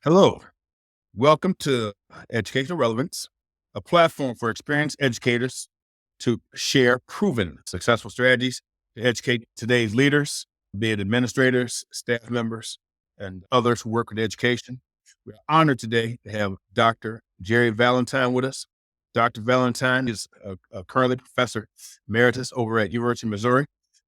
Hello, welcome to Educational Relevance, a platform for experienced educators to share proven successful strategies to educate today's leaders, be it administrators, staff members, and others who work with education. We're honored today to have Dr. Jerry Valentine with us. Dr. Valentine is currently professor emeritus over at University of Missouri.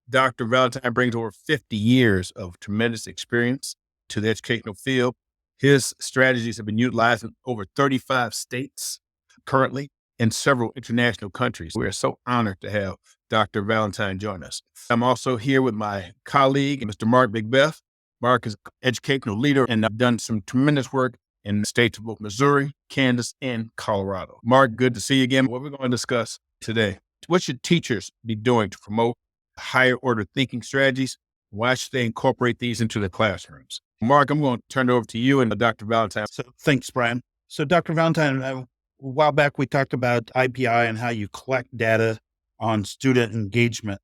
Dr. Valentine brings over 50 years of tremendous experience to the educational field. His strategies have been utilized in over 35 states currently in several international countries. We are so honored to have Dr. Valentine join us. I'm also here with my colleague, Mr. Mark McBeth. Mark is an educational leader and I've done some tremendous work in the states of both Missouri, Kansas, and Colorado. Mark, good to see you again. What we're going to discuss today, what should teachers be doing to promote higher order thinking strategies? Why should they incorporate these into their classrooms? Mark, I'm going to turn it over to you and Dr. Valentine. So thanks, Brian. So Dr. Valentine, a while back, we talked about IPI and how you collect data on student engagement.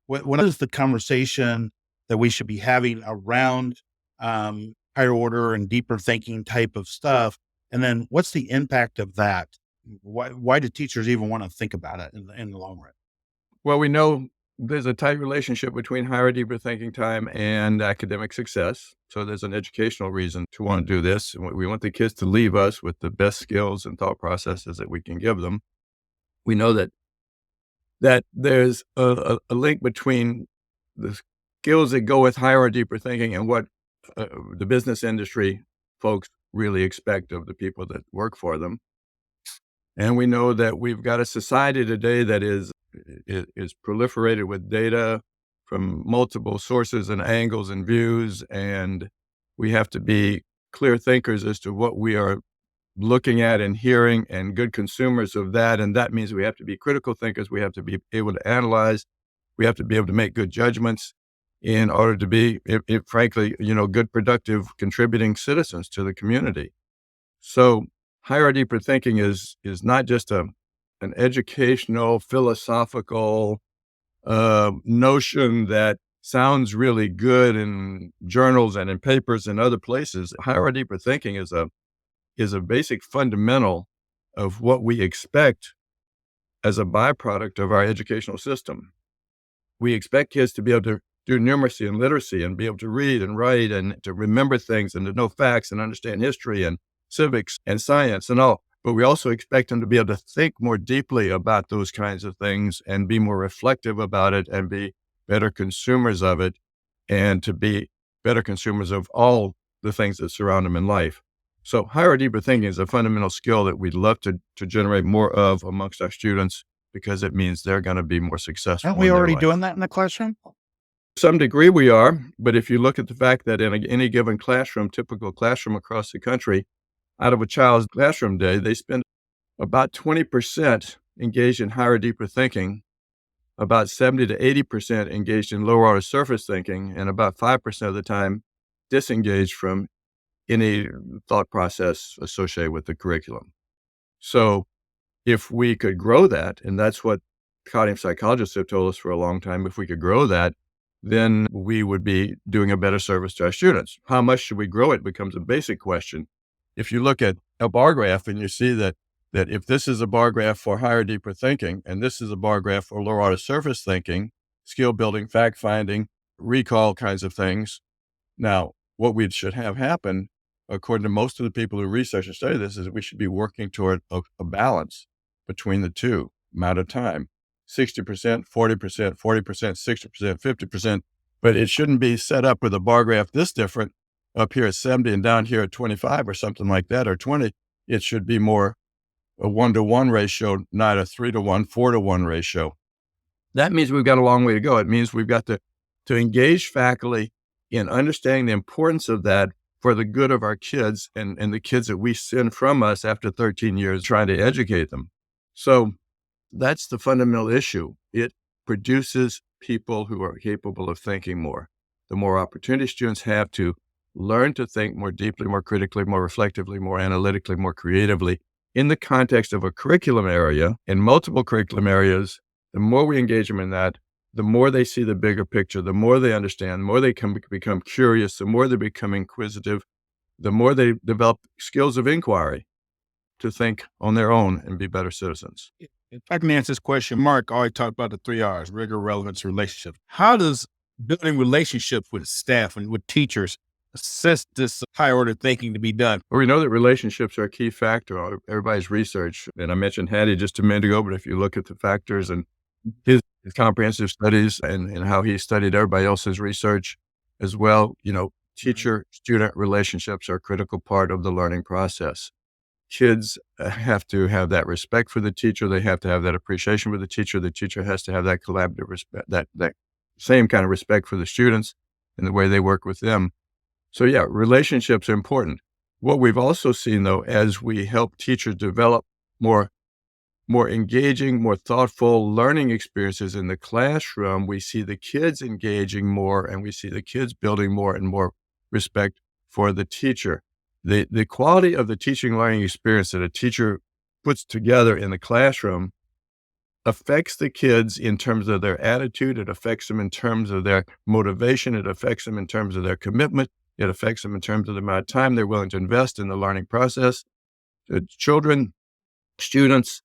What is the conversation that we should be having around higher order and deeper thinking type of stuff? And then what's the impact of that? Why do teachers even want to think about it in the long run? Well, we know there's a tight relationship between higher, deeper thinking time and academic success. So there's an educational reason to want to do this. We want the kids to leave us with the best skills and thought processes that we can give them. We know that there's a link between the skills that go with higher or deeper thinking and what the business industry folks really expect of the people that work for them. And we know that we've got a society today that is proliferated with data from multiple sources and angles and views, and we have to be clear thinkers as to what we are looking at and hearing and good consumers of that. And that means we have to be critical thinkers. We have to be able to analyze. We have to be able to make good judgments in order to be, frankly, good, productive, contributing citizens to the community. So higher, deeper thinking is not just an educational, philosophical notion that sounds really good in journals and in papers and other places. Higher, deeper thinking is a basic fundamental of what we expect as a byproduct of our educational system. We expect kids to be able to do numeracy and literacy and be able to read and write and to remember things and to know facts and understand history and civics and science and all. But we also expect them to be able to think more deeply about those kinds of things and be more reflective about it and be better consumers of it and to be better consumers of all the things that surround them in life. So higher, deeper thinking is a fundamental skill that we'd love to generate more of amongst our students because it means they're going to be more successful. Aren't we already doing that in the classroom? To some degree we are, but if you look at the fact that in any given classroom, typical classroom across the country, out of a child's classroom day, they spend about 20% engaged in higher, deeper thinking, about 70 to 80% engaged in lower order surface thinking, and about 5% of the time disengaged from any thought process associated with the curriculum. So if we could grow that, and that's what cognitive psychologists have told us for a long time, if we could grow that, then we would be doing a better service to our students. How much should we grow it becomes a basic question. If you look at a bar graph and you see that if this is a bar graph for higher, deeper thinking, and this is a bar graph for lower order surface thinking, skill building, fact finding, recall kinds of things. Now, what we should have happen, according to most of the people who research and study this, is we should be working toward a balance between the two amount of time, 60%, 40%, 40%, 60%, 50%, but it shouldn't be set up with a bar graph this different up here at 70 and down here at 25 or something like that, or 20. It should be more a 1-to-1 ratio, not a 3-to-1, 4-to-1 ratio. That means we've got a long way to go. It means we've got to engage faculty in understanding the importance of that for the good of our kids and the kids that we send from us after 13 years trying to educate them. So that's the fundamental issue. It produces people who are capable of thinking more. The more opportunity students have to learn to think more deeply, more critically, more reflectively, more analytically, more creatively in the context of a curriculum area, in multiple curriculum areas, the more we engage them in that, the more they see the bigger picture, the more they understand, the more they can become curious, the more they become inquisitive, the more they develop skills of inquiry to think on their own and be better citizens. If I can answer this question, Mark already talked about the 3 R's: rigor, relevance, relationship. How does building relationships with staff and with teachers assist this higher order thinking to be done? Well, we know that relationships are a key factor of everybody's research. And I mentioned Hattie just a minute ago, but if you look at the factors and his comprehensive studies and how he studied everybody else's research as well, teacher-student relationships are a critical part of the learning process. Kids have to have that respect for the teacher. They have to have that appreciation for the teacher. The teacher has to have that collaborative respect, that same kind of respect for the students and the way they work with them. So yeah, relationships are important. What we've also seen though, as we help teachers develop more engaging, more thoughtful learning experiences in the classroom, we see the kids engaging more and we see the kids building more and more respect for the teacher. The quality of the teaching learning experience that a teacher puts together in the classroom affects the kids in terms of their attitude. It affects them in terms of their motivation. It affects them in terms of their commitment. It affects them in terms of the amount of time they're willing to invest in the learning process. The children, students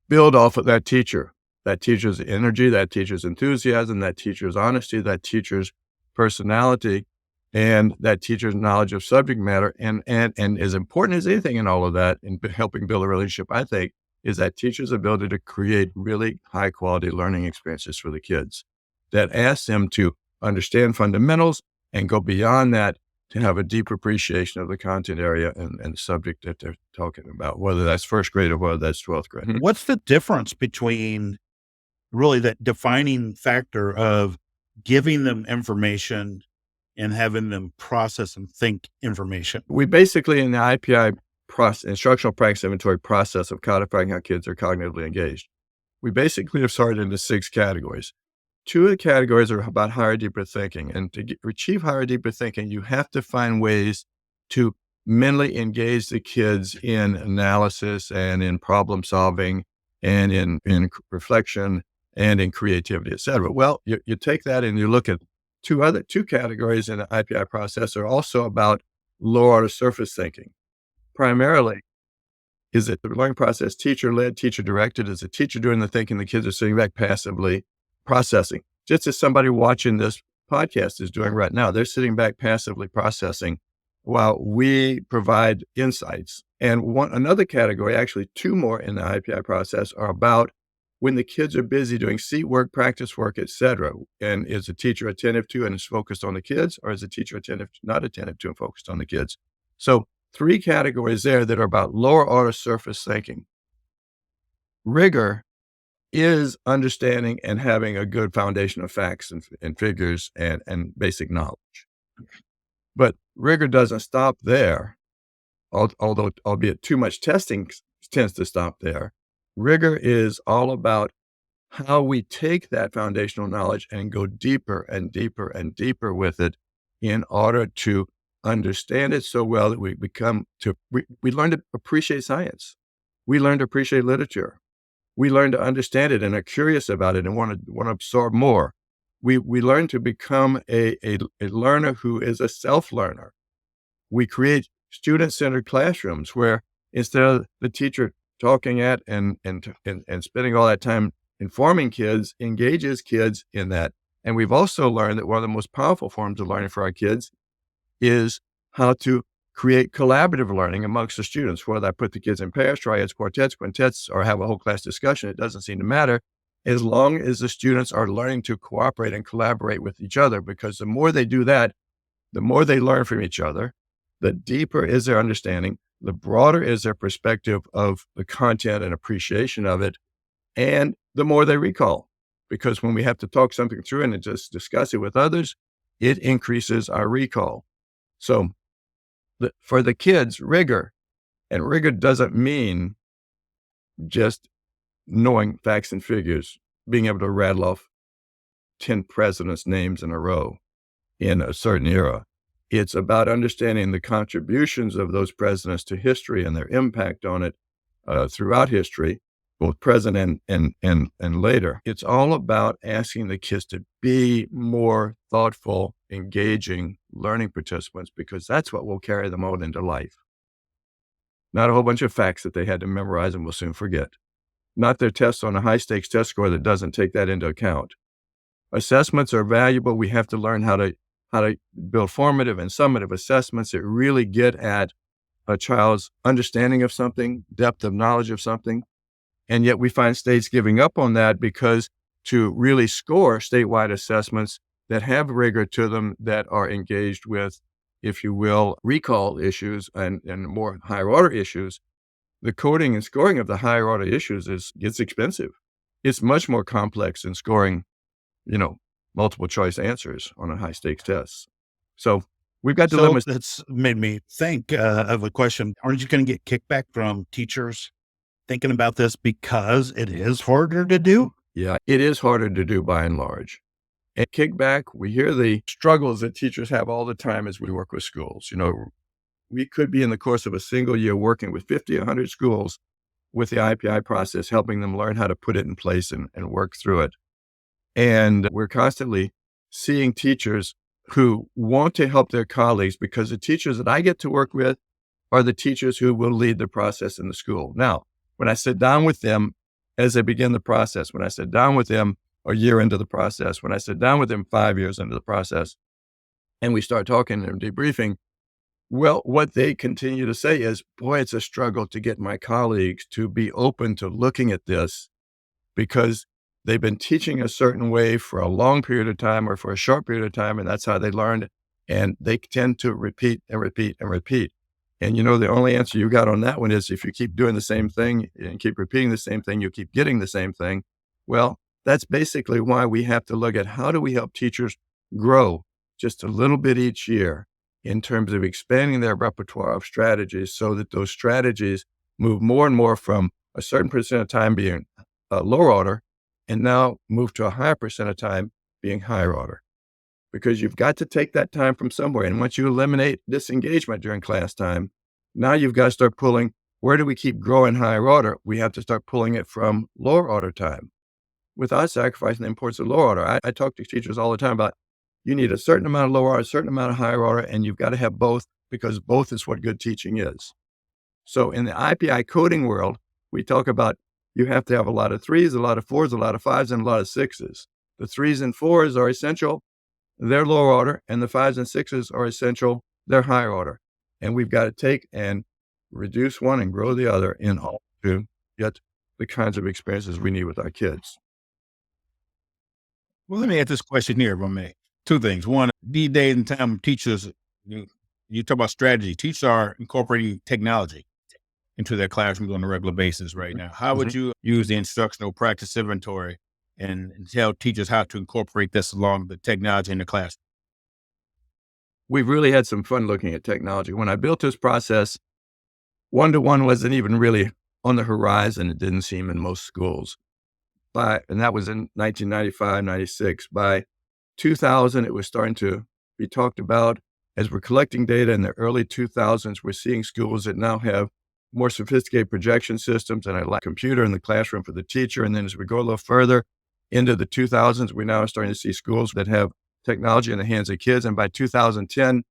build off of that teacher's energy, that teacher's enthusiasm, that teacher's honesty, that teacher's personality, and that teacher's knowledge of subject matter. And as important as anything in all of that, in helping build a relationship, I think, is that teacher's ability to create really high quality learning experiences for the kids that ask them to understand fundamentals and go beyond that to have a deep appreciation of the content area and the subject that they're talking about, whether that's first grade or whether that's 12th grade. What's the difference between really that defining factor of giving them information and having them process and think information? We basically, in the IPI instructional practice inventory process of codifying how kids are cognitively engaged, we basically have sorted into 6 categories. 2 of the categories are about higher, deeper thinking. And to achieve higher, deeper thinking, you have to find ways to mentally engage the kids in analysis and in problem solving and in reflection and in creativity, et cetera. Well, you take that and you look at 2 categories in the IPI process are also about lower order surface thinking. Primarily, is it the learning process teacher-led, teacher-directed? Is the teacher doing the thinking? The kids are sitting back passively processing, just as somebody watching this podcast is doing right now. They're sitting back passively processing while we provide insights. And another category, actually 2 more in the IPI process, are about when the kids are busy doing seat work, practice work, et cetera. And is the teacher attentive to and is focused on the kids, or is the teacher not attentive to and focused on the kids? So 3 categories there that are about lower order surface thinking. Rigor is understanding and having a good foundation of facts and figures and basic knowledge. But rigor doesn't stop there, although albeit too much testing tends to stop there. Rigor is all about how we take that foundational knowledge and go deeper and deeper and deeper with it in order to understand it so well that we learn to appreciate science. We learn to appreciate literature. We learn to understand it and are curious about it and want to absorb more. We learn to become a learner who is a self-learner. We create student-centered classrooms where instead of the teacher talking at and spending all that time informing kids, engages kids in that. And we've also learned that one of the most powerful forms of learning for our kids is how to create collaborative learning amongst the students. Whether I put the kids in pairs, triads, quartets, quintets, or have a whole class discussion, it doesn't seem to matter, as long as the students are learning to cooperate and collaborate with each other, because the more they do that, the more they learn from each other, the deeper is their understanding, the broader is their perspective of the content and appreciation of it, and the more they recall. Because when we have to talk something through and just discuss it with others, it increases our recall. So for the kids, rigor doesn't mean just knowing facts and figures, being able to rattle off 10 presidents' names in a row in a certain era. It's about understanding the contributions of those presidents to history and their impact on it throughout history, both present and later. It's all about asking the kids to be more thoughtful, engaging learning participants, because that's what will carry them out into life. Not a whole bunch of facts that they had to memorize and will soon forget. Not their tests on a high-stakes test score that doesn't take that into account. Assessments are valuable. We have to learn how to build formative and summative assessments that really get at a child's understanding of something, depth of knowledge of something. And yet we find states giving up on that because to really score statewide assessments that have rigor to them, that are engaged with, if you will, recall issues and more higher order issues, the coding and scoring of the higher order issues gets expensive. It's much more complex than scoring, multiple choice answers on a high stakes test. So we've got dilemmas. So that's made me think of a question. Aren't you going to get kickback from teachers thinking about this because it is harder to do? Yeah, it is harder to do by and large. And kickback, we hear the struggles that teachers have all the time as we work with schools. We could be in the course of a single year working with 50, 100 schools with the IPI process, helping them learn how to put it in place and work through it. And we're constantly seeing teachers who want to help their colleagues, because the teachers that I get to work with are the teachers who will lead the process in the school. Now, when I sit down with them as they begin the process, when I sit down with them a year into the process, when I sit down with them 5 years into the process, and we start talking and debriefing, well, what they continue to say is, boy, it's a struggle to get my colleagues to be open to looking at this, because they've been teaching a certain way for a long period of time or for a short period of time, and that's how they learned. And they tend to repeat and repeat and repeat. And the only answer you got on that one is, if you keep doing the same thing and keep repeating the same thing, you keep getting the same thing. Well, that's basically why we have to look at how do we help teachers grow just a little bit each year in terms of expanding their repertoire of strategies, so that those strategies move more and more from a certain percent of time being lower order, and now move to a higher percent of time being higher order. Because you've got to take that time from somewhere. And once you eliminate disengagement during class time, now you've got to start pulling, where do we keep growing higher order? We have to start pulling it from lower order time without sacrificing the importance of lower order. I talk to teachers all the time about, you need a certain amount of lower order, a certain amount of higher order, and you've got to have both, because both is what good teaching is. So in the IPI coding world, we talk about, you have to have a lot of 3s, a lot of 4s, a lot of 5s, and a lot of 6s. The 3s and 4s are essential, they're lower order, and the 5s and 6s are essential, they're higher order. And we've got to take and reduce one and grow the other in order to get the kinds of experiences we need with our kids. Well, let me add this question here, Romay. Two things. One, these days and time, teachers, you talk about strategy. Teachers are incorporating technology into their classrooms on a regular basis right now. How would you use the instructional practice inventory and tell teachers how to incorporate this along the technology in the classroom? We've really had some fun looking at technology. When I built this process, one-to-one wasn't even really on the horizon. It didn't seem in most schools. And that was in 1995, 96. By 2000, it was starting to be talked about. As we're collecting data in the early 2000s, we're seeing schools that now have more sophisticated projection systems and a computer in the classroom for the teacher. And then as we go a little further into the 2000s, we now are starting to see schools that have technology in the hands of kids. And by 2010,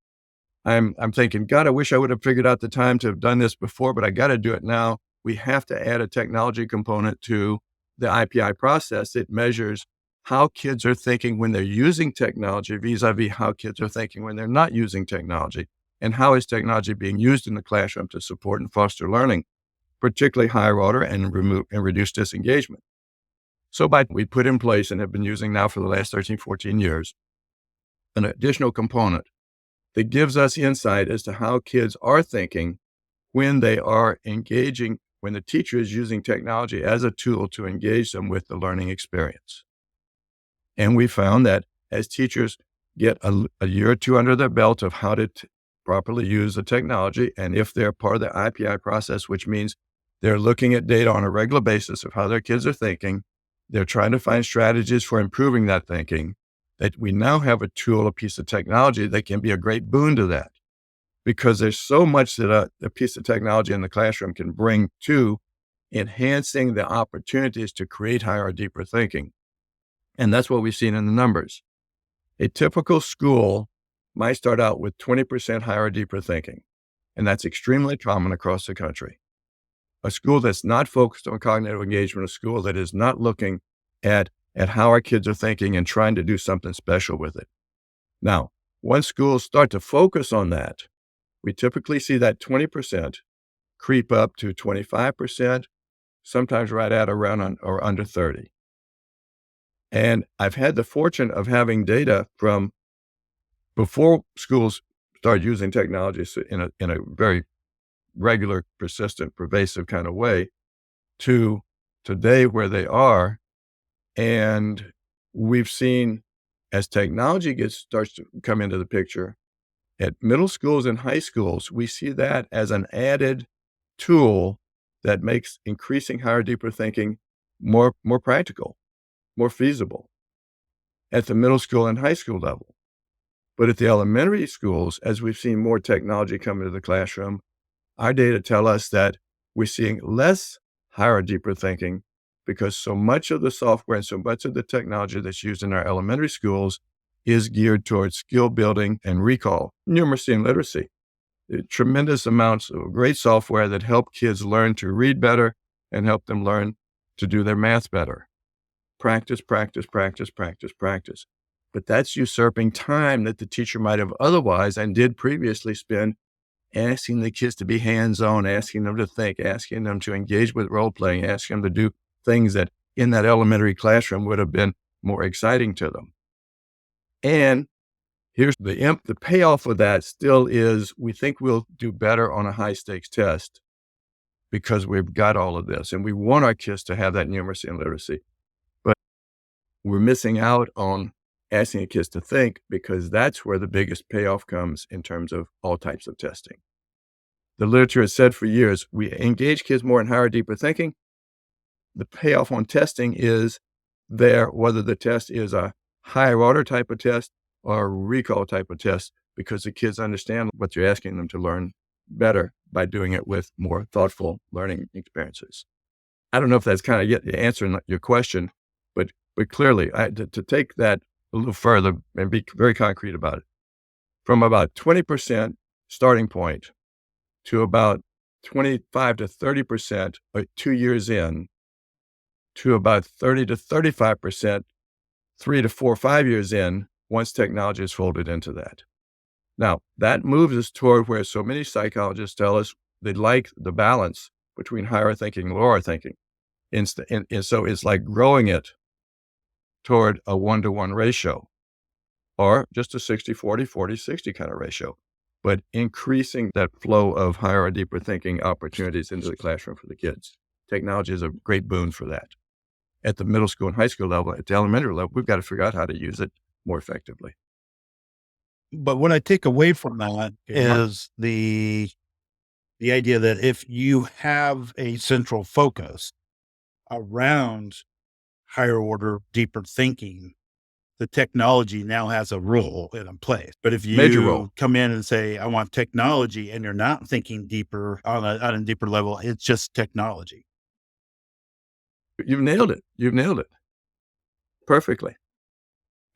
I'm thinking, God, I wish I would have figured out the time to have done this before, but I got to do it now. We have to add a technology component to the IPI process. It measures how kids are thinking when they're using technology vis-a-vis how kids are thinking when they're not using technology, and how is technology being used in the classroom to support and foster learning, particularly higher order and reduce disengagement. So we put in place and have been using now for the last 13, 14 years, an additional component that gives us insight as to how kids are thinking when they are engaging, when the teacher is using technology as a tool to engage them with the learning experience. And we found that as teachers get a year or two under their belt of how to properly use the technology, and if they're part of the IPI process, which means they're looking at data on a regular basis of how their kids are thinking, they're trying to find strategies for improving that thinking, that we now have a tool, a piece of technology that can be a great boon to that. Because there's so much that a piece of technology in the classroom can bring to enhancing the opportunities to create higher, deeper thinking. And that's what we've seen in the numbers. A typical school might start out with 20% higher or deeper thinking. And that's extremely common across the country. A school that's not focused on cognitive engagement, a school that is not looking at how our kids are thinking and trying to do something special with it. Now, once schools start to focus on that, we typically see that 20% creep up to 25%, sometimes right at around or under 30. And I've had the fortune of having data from before schools started using technology in a very regular, persistent, pervasive kind of way to today where they are. And we've seen as technology starts to come into the picture at middle schools and high schools, we see that as an added tool that makes increasing higher, deeper thinking more practical, more feasible at the middle school and high school level. But at the elementary schools, as we've seen more technology come into the classroom, our data tell us that we're seeing less higher, deeper thinking because so much of the software and so much of the technology that's used in our elementary schools is geared towards skill building and recall, numeracy and literacy. Tremendous amounts of great software that help kids learn to read better and help them learn to do their math better. Practice, practice, practice, practice, practice. But that's usurping time that the teacher might have otherwise and did previously spend asking the kids to be hands-on, asking them to think, asking them to engage with role-playing, asking them to do things that in that elementary classroom would have been more exciting to them. And here's the payoff of that still is we think we'll do better on a high-stakes test because we've got all of this. And we want our kids to have that numeracy and literacy. But we're missing out on asking the kids to think because that's where the biggest payoff comes in terms of all types of testing. The literature has said for years, we engage kids more in higher, deeper thinking. The payoff on testing is there, whether the test is a higher order type of test or a recall type of test, because the kids understand what you're asking them to learn better by doing it with more thoughtful learning experiences. I don't know if that's kind of answering your question, but clearly to take that a little further and be very concrete about it, from about 20% starting point to about 25 to 30% 2 years in, to about 30 to 35% 3 to 4 or 5 years in, once technology is folded into that. Now, that moves us toward where so many psychologists tell us they like the balance between higher thinking and lower thinking. And so it's like growing it toward a 1-to-1 ratio, or just a 60-40, 40-60 kind of ratio, but increasing that flow of higher or deeper thinking opportunities into the classroom for the kids. Technology is a great boon for that. At the middle school and high school level, at the elementary level, we've got to figure out how to use it more effectively. But what I take away from that is the idea that if you have a central focus around higher order, deeper thinking, the technology now has a role in place. But if Major role. you come in and say, I want technology, and you're not thinking deeper on a deeper level, it's just technology. You've nailed it. You've nailed it perfectly.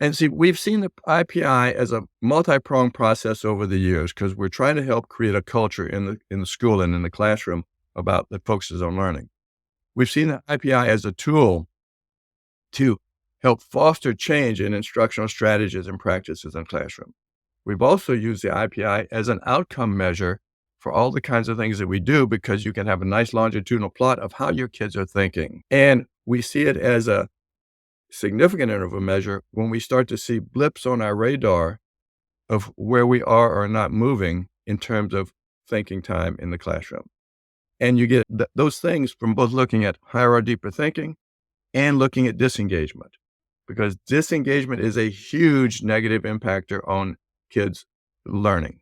And see, we've seen the IPI as a multi-pronged process over the years because we're trying to help create a culture in the school and in the classroom that focuses on learning. We've seen the IPI as a tool to help foster change in instructional strategies and practices in classroom. We've also used the IPI as an outcome measure for all the kinds of things that we do because you can have a nice longitudinal plot of how your kids are thinking. And we see it as a significant interval measure when we start to see blips on our radar of where we are or not moving in terms of thinking time in the classroom. And you get those things from both looking at higher or deeper thinking and looking at disengagement, because disengagement is a huge negative impactor on kids' learning.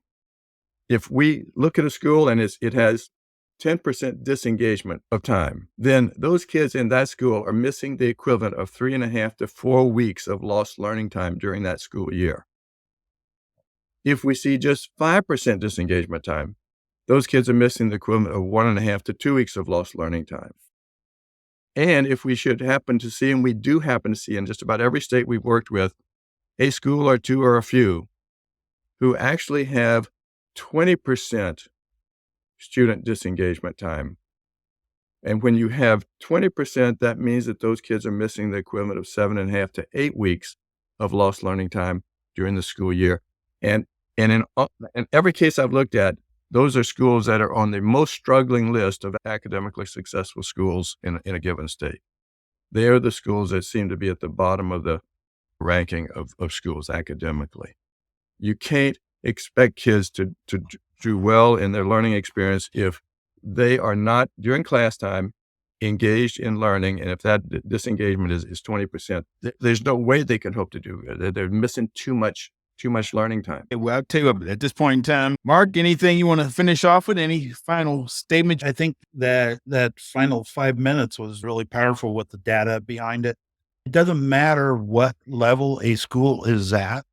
If we look at a school and it has 10% disengagement of time, then those kids in that school are missing the equivalent of 3.5 to 4 weeks of lost learning time during that school year. If we see just 5% disengagement time, those kids are missing the equivalent of 1.5 to 2 weeks of lost learning time. And if we should happen to see, and we do happen to see in just about every state we've worked with, a school or two or a few who actually have 20% student disengagement time. And when you have 20%, that means that those kids are missing the equivalent of 7.5 to 8 weeks of lost learning time during the school year. And in every case I've looked at, those are schools that are on the most struggling list of academically successful schools in a given state. They are the schools that seem to be at the bottom of the ranking of schools academically. You can't expect kids to do well in their learning experience if they are not, during class time, engaged in learning. And if that disengagement is 20%, there's no way they can hope to do it. They're missing too much learning time. Well, I'll tell you at this point in time, Mark, anything you want to finish off with? Any final statement? I think that final 5 minutes was really powerful with the data behind it. It doesn't matter what level a school is at.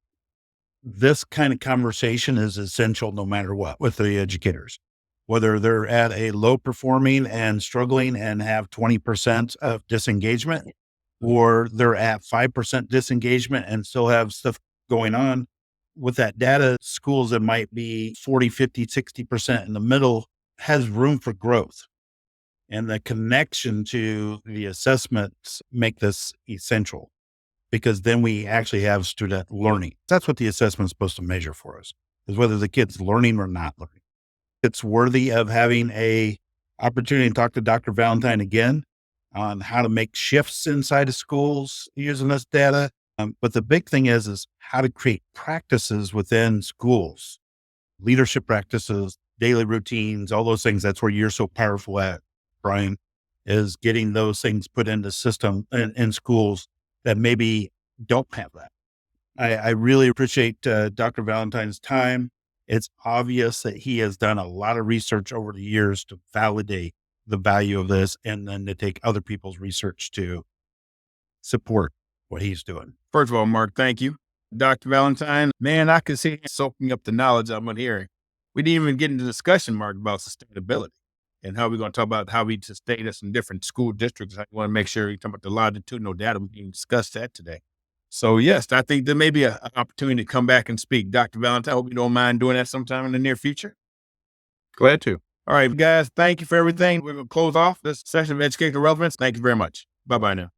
This kind of conversation is essential no matter what with the educators, whether they're at a low performing and struggling and have 20% of disengagement, or they're at 5% disengagement and still have stuff going on. With that data, schools that might be 40, 50, 60% in the middle has room for growth. And the connection to the assessments make this essential, because then we actually have student learning. That's what the assessment is supposed to measure for us, is whether the kid's learning or not learning. It's worthy of having a opportunity to talk to Dr. Valentine again on how to make shifts inside of schools using this data. But the big thing is how to create practices within schools, leadership practices, daily routines, all those things. That's where you're so powerful at, Brian, is getting those things put into system in schools that maybe don't have that. I really appreciate Dr. Valentine's time. It's obvious that he has done a lot of research over the years to validate the value of this, and then to take other people's research to support what he's doing. First of all, Mark, thank you. Dr. Valentine, man, I could see him soaking up the knowledge I'm hearing. We didn't even get into discussion, Mark, about sustainability and how we're going to talk about how we sustain this in different school districts. I want to make sure you talk about the longitudinal data. We can discuss that today. So yes, I think there may be an opportunity to come back and speak. Dr. Valentine, I hope you don't mind doing that sometime in the near future. Glad to. All right, guys, thank you for everything. We're going to close off this session of Educational Relevance. Thank you very much. Bye-bye now.